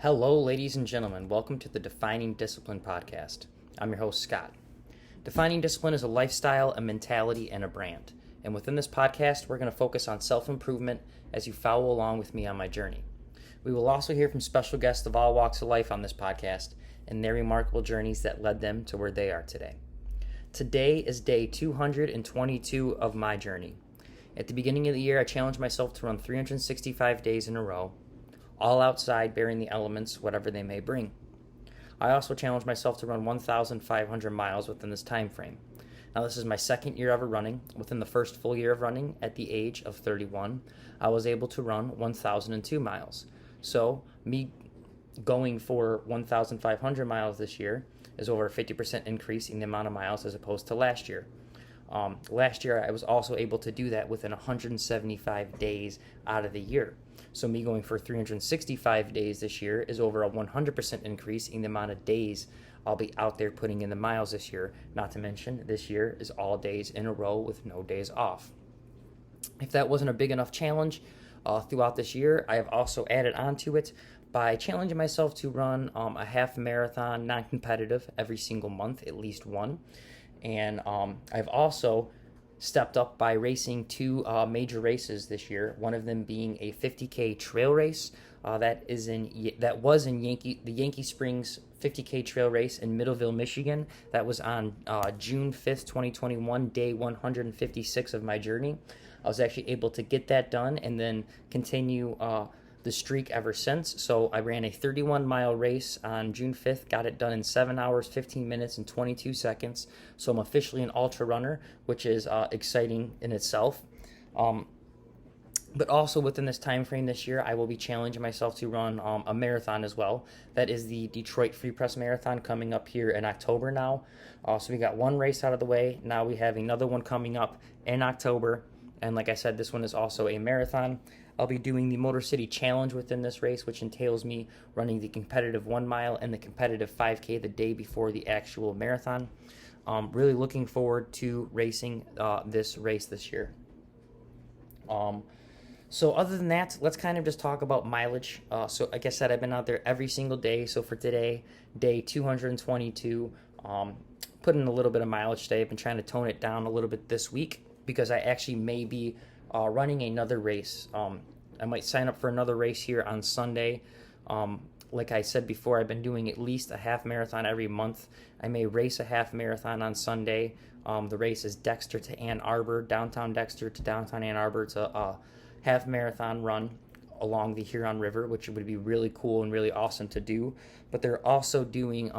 Hello, ladies and gentlemen. Welcome to the Defining Discipline podcast. I'm your host, Scott. Defining discipline is a lifestyle, a mentality, and a brand. And within this podcast, we're going to focus on self-improvement as you follow along with me on my journey. We will also hear from special guests of all walks of life on this podcast and their remarkable journeys that led them to where they are today. Today is day 222 of my journey. At the beginning of the year, I challenged myself to run 365 days in a row, all outside, bearing the elements, whatever they may bring. I also challenged myself to run 1,500 miles within this time frame. Now, this is my second year ever running. Within the first full year of running, at the age of 31, I was able to run 1,002 miles. So, me going for 1,500 miles this year is over a 50% increase in the amount of miles as opposed to last year. Last year, I was also able to do that within 175 days out of the year. So me going for 365 days this year is over a 100% increase in the amount of days I'll be out there putting in the miles this year. Not to mention, this year is all days in a row with no days off. If that wasn't a big enough challenge throughout this year, I have also added on to it by challenging myself to run a half marathon, non-competitive, every single month, at least one. And I've also stepped up by racing two major races this year. One of them being a 50K trail race that was in the Yankee Springs 50K trail race in Middleville, Michigan. That was on June 5th, 2021, day 156 of my journey. I was actually able to get that done and then continue the streak ever since. So I ran a 31-mile race on June 5th, got it done in 7 hours, 15 minutes, and 22 seconds. So I'm officially an ultra runner, which is exciting in itself. But also within this time frame this year, I will be challenging myself to run a marathon as well. That is the Detroit Free Press Marathon coming up here in October now. So we got one race out of the way. Now we have another one coming up in October. And like I said, this one is also a marathon. I'll be doing the Motor City Challenge within this race, which entails me running the competitive 1 mile and the competitive 5K the day before the actual marathon. Really looking forward to racing this race this year. So other than that, let's kind of just talk about mileage. So like I said, I've been out there every single day. So for today, day 222, put in a little bit of mileage today. I've been trying to tone it down a little bit this week because I actually may be running another race. I might sign up for another race here on Sunday. Like I said before, I've been doing at least a half marathon every month. I may race a half marathon on Sunday. The race is Dexter to Ann Arbor, downtown Dexter to downtown Ann Arbor. It's a half marathon run along the Huron River, which would be really cool and really awesome to do. But they're also doing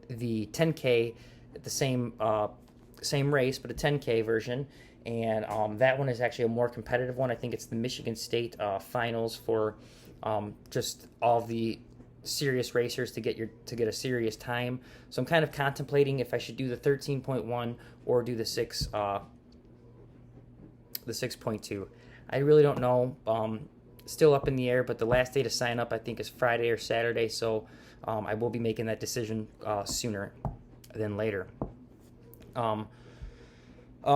the 10K at the same race, but a 10K version. And that one is actually a more competitive one. I think it's the Michigan State finals for just all the serious racers to get a serious time. So I'm kind of contemplating if I should do the 13.1 or do the 6.2. I really don't know. Still up in the air, but the last day to sign up I think is Friday or Saturday. So I will be making that decision sooner than later.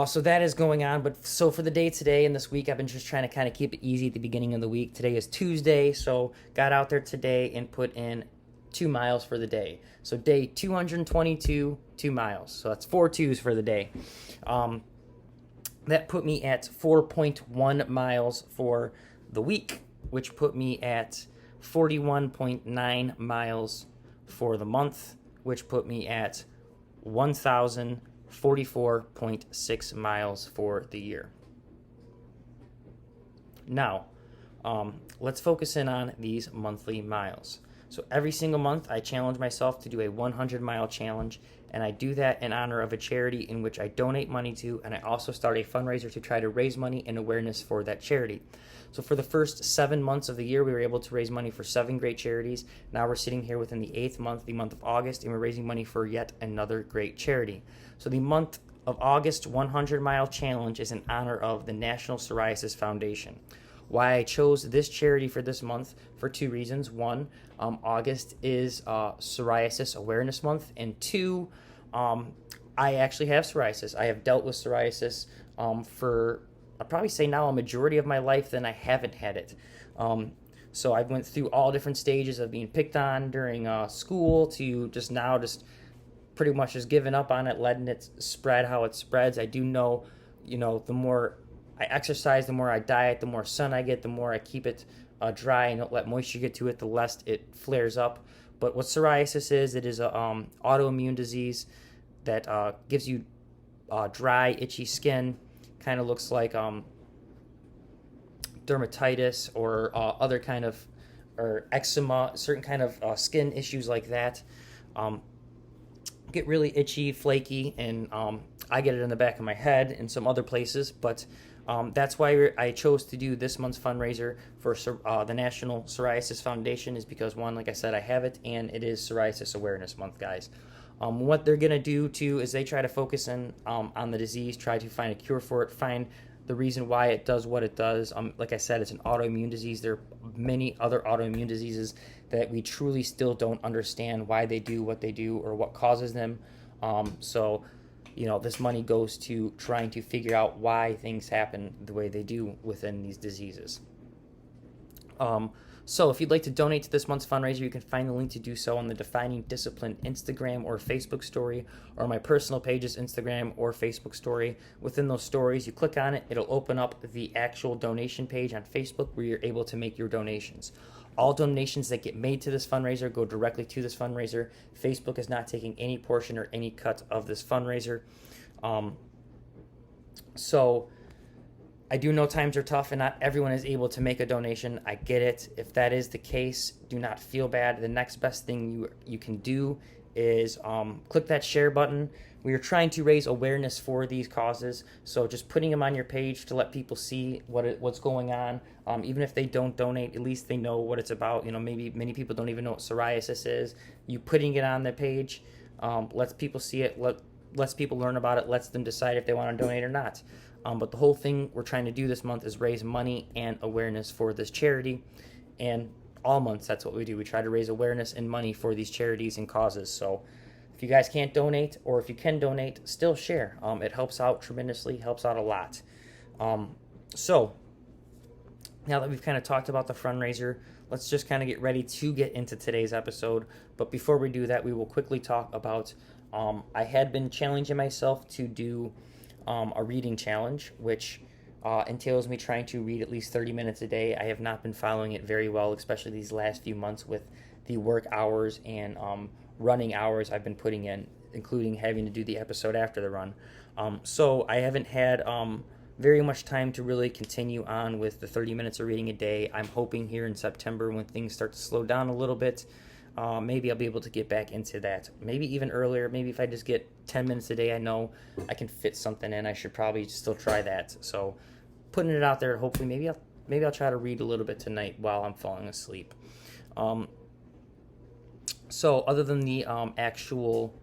So that is going on, but so for the day today and this week, I've been just trying to kind of keep it easy at the beginning of the week. Today is Tuesday, so got out there today and put in 2 miles for the day. So day 222, 2 miles. So that's 4 2s for the day. That put me at 4.1 miles for the week, which put me at 41.9 miles for the month, which put me at 1,044.6 miles for the year. Now, let's focus in on these monthly miles. So every single month, I challenge myself to do a 100-mile challenge, and I do that in honor of a charity in which I donate money to, and I also start a fundraiser to try to raise money and awareness for that charity. So for the first 7 months of the year, we were able to raise money for 7 great charities. Now we're sitting here within the 8th month, the month of August, and we're raising money for yet another great charity. So the month of August 100-mile challenge is in honor of the National Psoriasis Foundation. Why I chose this charity for this month for 2 reasons. 1, August is Psoriasis Awareness Month, and 2, I actually have psoriasis. I have dealt with psoriasis for, I'd probably say now, a majority of my life than I haven't had it. So I went through all different stages of being picked on during school to just now just pretty much just giving up on it, letting it spread how it spreads. I do know, the more I exercise, the more I diet, the more sun I get, the more I keep it dry and don't let moisture get to it, the less it flares up. But what psoriasis is, it is a autoimmune disease that gives you dry, itchy skin. Kind of looks like dermatitis or other kind of, or eczema, certain kind of skin issues like that. Get really itchy, flaky, and I get it in the back of my head and some other places, but that's why I chose to do this month's fundraiser for the National Psoriasis Foundation, is because, one, like I said, I have it, and it is Psoriasis Awareness Month, guys. What they're going to do, too, is they try to focus in on the disease, try to find a cure for it, find the reason why it does what it does. Like I said, it's an autoimmune disease. There are many other autoimmune diseases that we truly still don't understand why they do what they do or what causes them. So this money goes to trying to figure out why things happen the way they do within these diseases. So if you'd like to donate to this month's fundraiser, you can find the link to do so on the Defining Discipline Instagram or Facebook story, or my personal page's Instagram or Facebook story. Within those stories, you click on it, it'll open up the actual donation page on Facebook where you're able to make your donations. All donations that get made to this fundraiser go directly to this fundraiser. Facebook is not taking any portion or any cut of this fundraiser. So I do know times are tough and not everyone is able to make a donation. I get it. If that is the case, do not feel bad. The next best thing you can do is click that share button. We are trying to raise awareness for these causes, so just putting them on your page to let people see what's going on. Even if they don't donate, at least they know what it's about. Maybe many people don't even know what psoriasis is. You putting it on the page lets people see it, lets people learn about it, lets them decide if they want to donate or not. But the whole thing we're trying to do this month is raise money and awareness for this charity. And all months, that's what we do. We try to raise awareness and money for these charities and causes. So if you guys can't donate, or if you can donate, still share. It helps out tremendously, helps out a lot. So now that we've kind of talked about the fundraiser, let's just kind of get ready to get into today's episode. But before we do that, we will quickly talk about, I had been challenging myself to do a reading challenge, which entails me trying to read at least 30 minutes a day. I have not been following it very well, especially these last few months with the work hours and running hours I've been putting in, including having to do the episode after the run. So I haven't had very much time to really continue on with the 30 minutes of reading a day. I'm hoping here in September, when things start to slow down a little bit, maybe I'll be able to get back into that. Maybe even earlier. Maybe if I just get 10 minutes a day, I know I can fit something in. I should probably still try that. So putting it out there, hopefully maybe I'll try to read a little bit tonight while I'm falling asleep. So other than the actual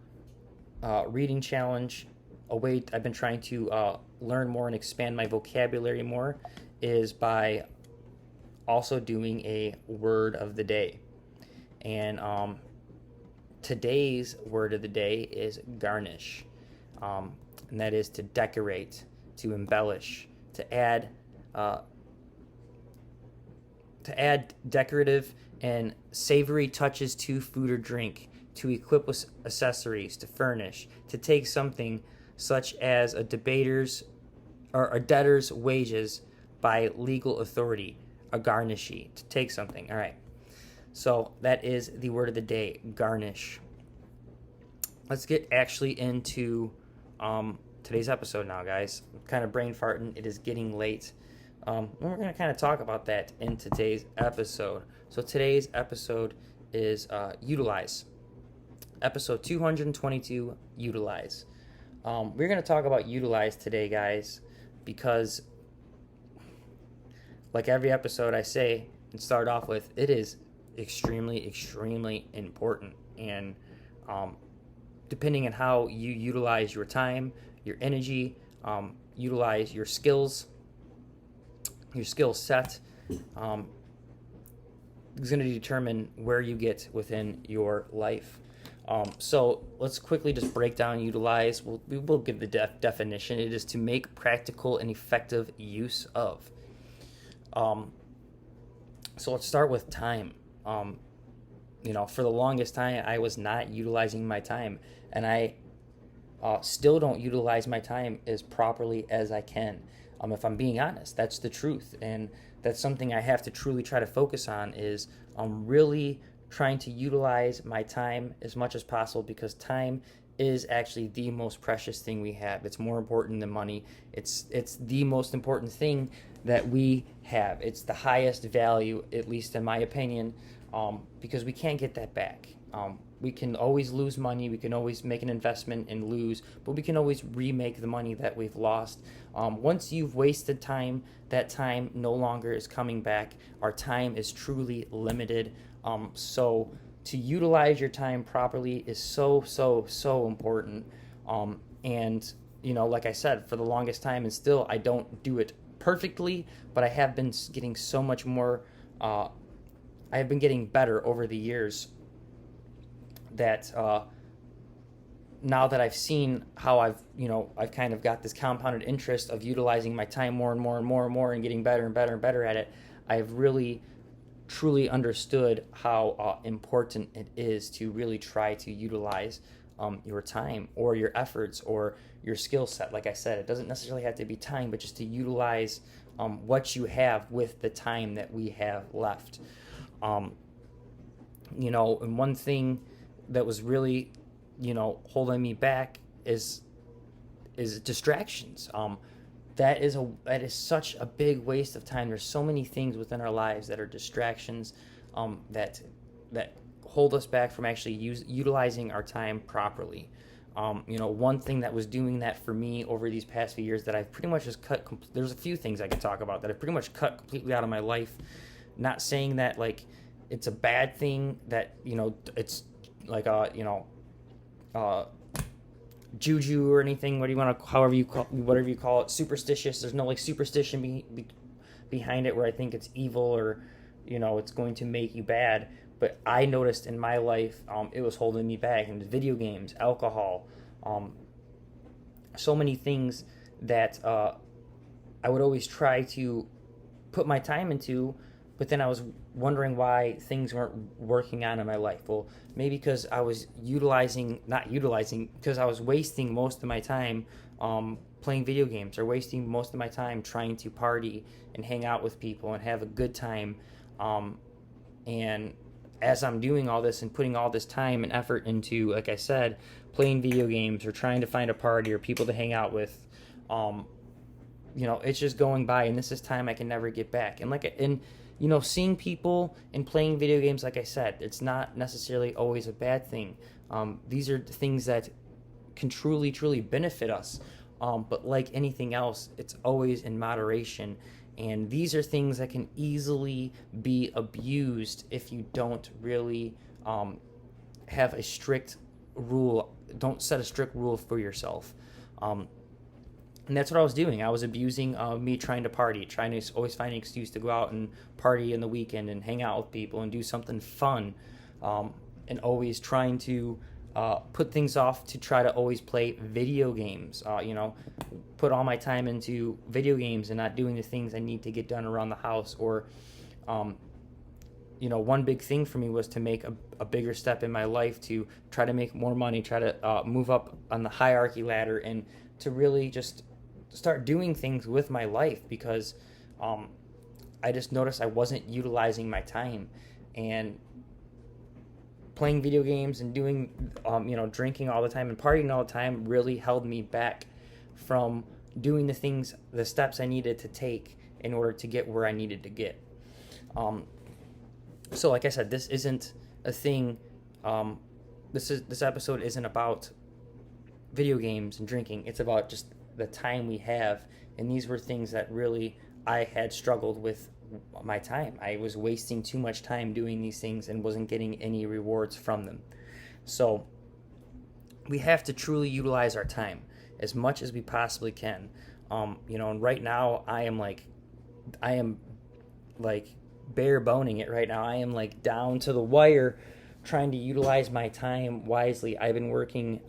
reading challenge, a way I've been trying to learn more and expand my vocabulary more is by also doing a word of the day. And today's word of the day is garnish. And that is to decorate, to embellish, to add decorative and savory touches to food or drink, to equip with accessories, to furnish, to take something such as a debtor's wages by legal authority, a garnishee, to take something. All right. So that is the word of the day, garnish. Let's get actually into today's episode now, guys. I'm kind of brain farting. It is getting late. We're going to kind of talk about that in today's episode. So today's episode is utilize. Episode 222, utilize. We're going to talk about utilize today, guys, because like every episode I say and start off with, it is extremely, extremely important. And depending on how you utilize your time, your energy, utilize your skills, your skill set, is going to determine where you get within your life. So let's quickly just break down utilize. We will give the definition. It is to make practical and effective use of. So let's start with time. For the longest time, I was not utilizing my time, and I still don't utilize my time as properly as I can. If I'm being honest, that's the truth, and that's something I have to truly try to focus on. Is really trying to utilize my time as much as possible, because time is actually the most precious thing we have. It's more important than money. It's the most important thing that we have. It's the highest value, at least in my opinion, because we can't get that back. We can always lose money. We can always make an investment and lose, but we can always remake the money that we've lost. Once you've wasted time, that time no longer is coming back. Our time is truly limited. So to utilize your time properly is so important. And like I said, for the longest time, and still I don't do it perfectly, but I have been getting so much more. I have been getting better over the years. That now that I've seen how I've kind of got this compounded interest of utilizing my time more and more and more and more and getting better and better and better at it, I've really truly understood how important it is to really try to utilize your time or your efforts or your skill set. Like I said, it doesn't necessarily have to be time, but just to utilize what you have with the time that we have left. And one thing that was really, holding me back is distractions. That is such a big waste of time. There's so many things within our lives that are distractions, that hold us back from actually utilizing our time properly. One thing that was doing that for me over these past few years that I've pretty much just cut. There's a few things I could talk about that I've pretty much cut completely out of my life. Not saying that like it's a bad thing, that it's like juju or anything. What do you want to, whatever you call it, superstitious. There's no like superstition behind it where I think it's evil or it's going to make you bad. But I noticed in my life, it was holding me back. And video games, alcohol, so many things that I would always try to put my time into, but then I was wondering why things weren't working out in my life. Well, maybe because I was because I was wasting most of my time playing video games, or wasting most of my time trying to party and hang out with people and have a good time. And as I'm doing all this and putting all this time and effort into, like I said, playing video games or trying to find a party or people to hang out with, it's just going by, and this is time I can never get back. And seeing people and playing video games, like I said, it's not necessarily always a bad thing. These are things that can truly benefit us. But like anything else, it's always in moderation. And these are things that can easily be abused if you don't really have a strict rule. Don't set a strict rule for yourself. And that's what I was doing. I was abusing me trying to party, trying to always find an excuse to go out and party in the weekend and hang out with people and do something fun, and always trying to put things off to try to always play video games. Put all my time into video games and not doing the things I need to get done around the house. Or, one big thing for me was to make a bigger step in my life, to try to make more money, try to move up on the hierarchy ladder, and to really just start doing things with my life, because I just noticed I wasn't utilizing my time. And playing video games and doing, drinking all the time and partying all the time really held me back from doing the steps I needed to take in order to get where I needed to get. So like I said, this isn't a thing. This episode isn't about video games and drinking. It's about just the time we have. And these were things that really I had struggled with my time. I was wasting too much time doing these things and wasn't getting any rewards from them. So we have to truly utilize our time as much as we possibly can. And right now I am bare boning it right now. I am like down to the wire trying to utilize my time wisely. I've been working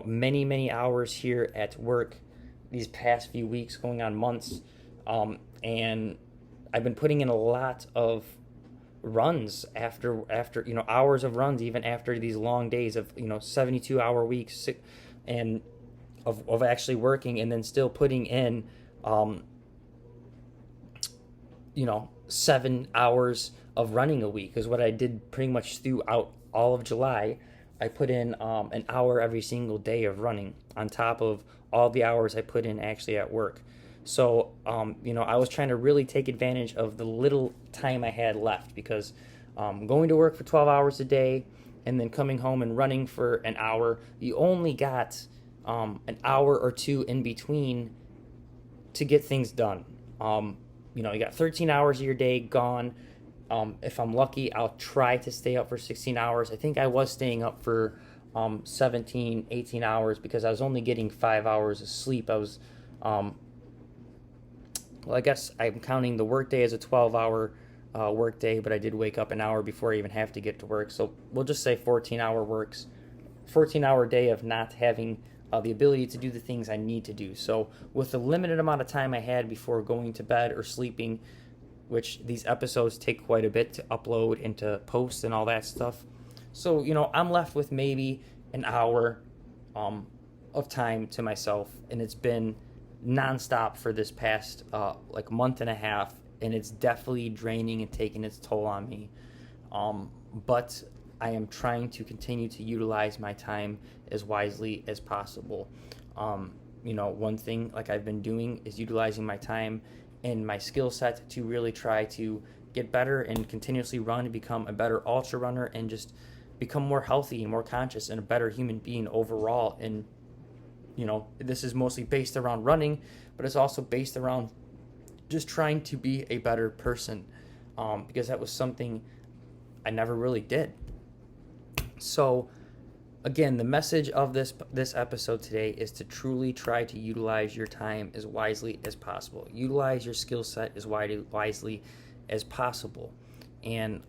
many hours here at work these past few weeks, going on months, and I've been putting in a lot of runs after hours of runs, even after these long days of 72-hour weeks, and of actually working, and then still putting in 7 hours of running a week is what I did pretty much throughout all of July. I put in an hour every single day of running on top of all the hours I put in actually at work. So, I was trying to really take advantage of the little time I had left, because going to work for 12 hours a day and then coming home and running for an hour, you only got an hour or two in between to get things done. You got 13 hours of your day gone. If I'm lucky, I'll try to stay up for 16 hours. I think I was staying up for 17, 18 hours because I was only getting 5 hours of sleep. I guess I'm counting the workday as a 12-hour workday, but I did wake up an hour before I even have to get to work. So we'll just say 14-hour day of not having the ability to do the things I need to do. So with the limited amount of time I had before going to bed or sleeping, which these episodes take quite a bit to upload and to post and all that stuff. So, I'm left with maybe an hour of time to myself, and it's been nonstop for this past month and a half, and it's definitely draining and taking its toll on me. But I am trying to continue to utilize my time as wisely as possible. One thing like I've been doing is utilizing my time and my skill set to really try to get better and continuously run and become a better ultra runner and just become more healthy and more conscious and a better human being overall. And this is mostly based around running, but it's also based around just trying to be a better person, because that was something I never really did. So again, the message of this episode today is to truly try to utilize your time as wisely as possible. Utilize your skill set as wisely as possible. And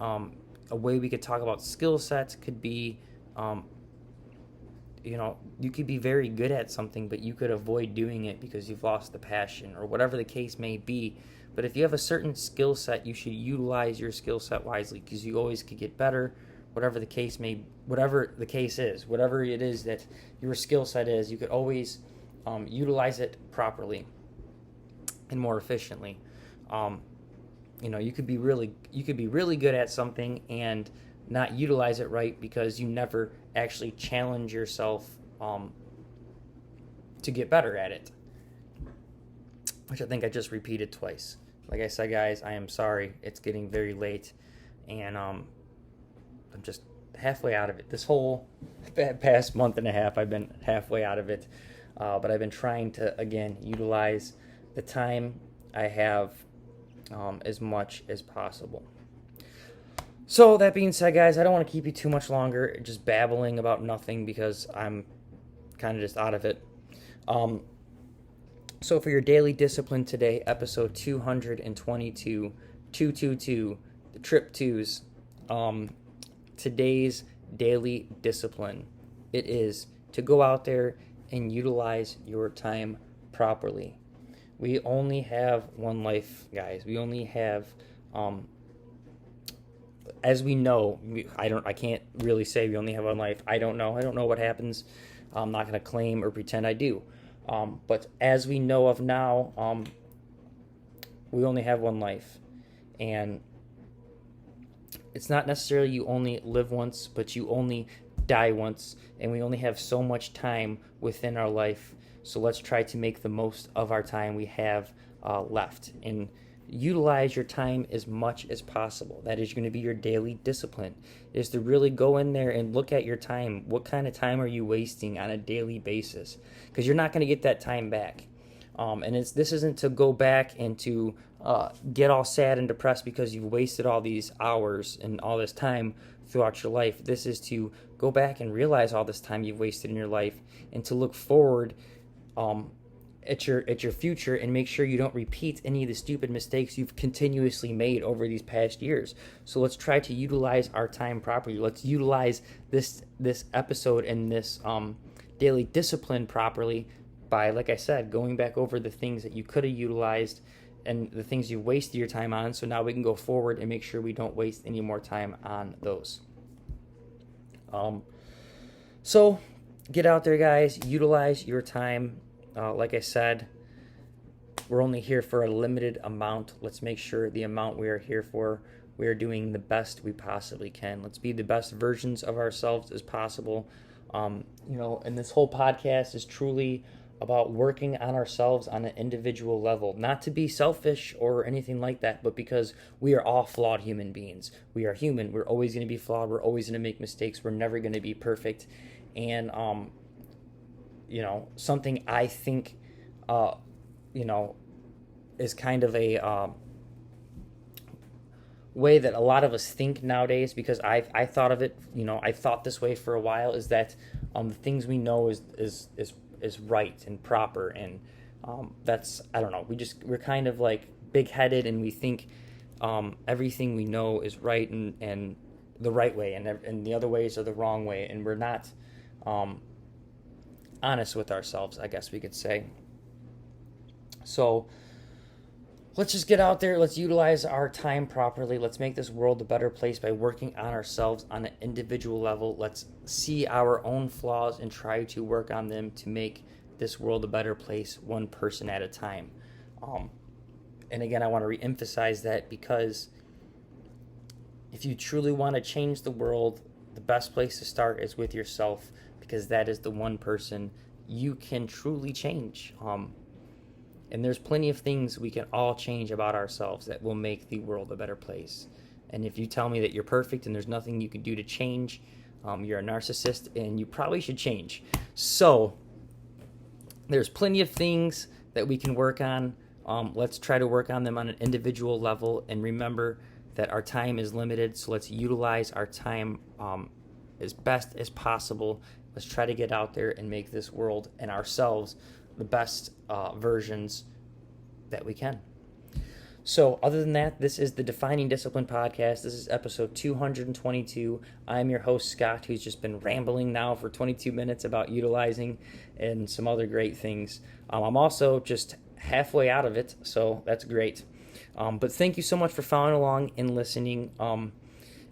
a way we could talk about skill sets could be, you could be very good at something, but you could avoid doing it because you've lost the passion or whatever the case may be. But if you have a certain skill set, you should utilize your skill set wisely, because you always could get better. Whatever the case is, whatever it is that your skill set is, you could always utilize it properly and more efficiently. You could be really good at something and not utilize it right because you never actually challenge yourself to get better at it, which I think I just repeated twice. Like I said, guys, I am sorry. It's getting very late, and I'm just halfway out of it. This whole past month and a half, I've been halfway out of it. But I've been trying to, again, utilize the time I have as much as possible. So that being said, guys, I don't want to keep you too much longer just babbling about nothing, because I'm kind of just out of it. So for your daily discipline today, episode 222, 222, the trip twos, today's daily discipline, it is to go out there and utilize your time properly. We only have one life, guys. We only have, as we know, I can't really say we only have one life. I don't know what happens. I'm not going to claim or pretend I do. But as we know of now, we only have one life. And it's not necessarily you only live once, but you only die once. And we only have so much time within our life. So let's try to make the most of our time we have left. And utilize your time as much as possible. That is going to be your daily discipline, is to really go in there and look at your time. What kind of time are you wasting on a daily basis? Because you're not going to get that time back. And this isn't to go back and to get all sad and depressed because you've wasted all these hours and all this time throughout your life. This is to go back and realize all this time you've wasted in your life, and to look forward at your future and make sure you don't repeat any of the stupid mistakes you've continuously made over these past years. So let's try to utilize our time properly. Let's utilize this episode and this daily discipline properly by, like I said, going back over the things that you could have utilized and the things you wasted your time on, so now we can go forward and make sure we don't waste any more time on those. So get out there, guys. Utilize your time. Like I said, we're only here for a limited amount. Let's make sure the amount we are here for, we are doing the best we possibly can. Let's be the best versions of ourselves as possible. And this whole podcast is truly about working on ourselves on an individual level, not to be selfish or anything like that, but because we are all flawed human beings. We are human. We're always going to be flawed. We're always going to make mistakes. We're never going to be perfect. And, something I think, is kind of a way that a lot of us think nowadays, because I thought of it, I thought this way for a while, is that the things we know is right and proper, and that's, I don't know, we're kind of like big-headed, and we think everything we know is right and the right way, and the other ways are the wrong way, and we're not honest with ourselves, I guess we could say. So let's just get out there. Let's utilize our time properly. Let's make this world a better place by working on ourselves on an individual level. Let's see our own flaws and try to work on them to make this world a better place, one person at a time. And again, I want to reemphasize that, because if you truly want to change the world, the best place to start is with yourself, because that is the one person you can truly change. And there's plenty of things we can all change about ourselves that will make the world a better place. And if you tell me that you're perfect and there's nothing you can do to change, you're a narcissist, and you probably should change. So there's plenty of things that we can work on. Let's try to work on them on an individual level. And remember that our time is limited, so let's utilize our time as best as possible. Let's try to get out there and make this world and ourselves the best versions that we can. So other than that, this is the Defining Discipline podcast. This is episode 222. I'm your host, Scott, who's just been rambling now for 22 minutes about utilizing and some other great things. I'm also just halfway out of it, so that's great. But thank you so much for following along and listening.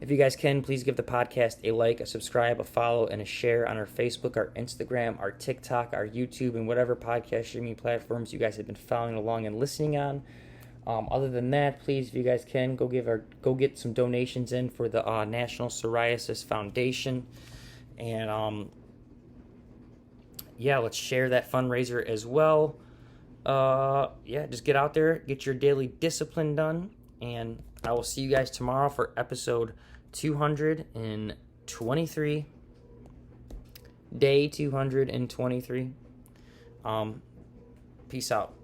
If you guys can, please give the podcast a like, a subscribe, a follow, and a share on our Facebook, our Instagram, our TikTok, our YouTube, and whatever podcast streaming platforms you guys have been following along and listening on. Other than that, please, if you guys can, go get some donations in for the National Psoriasis Foundation. And let's share that fundraiser as well. Just get out there, get your daily discipline done, and I will see you guys tomorrow for episode 223, day 223. Peace out.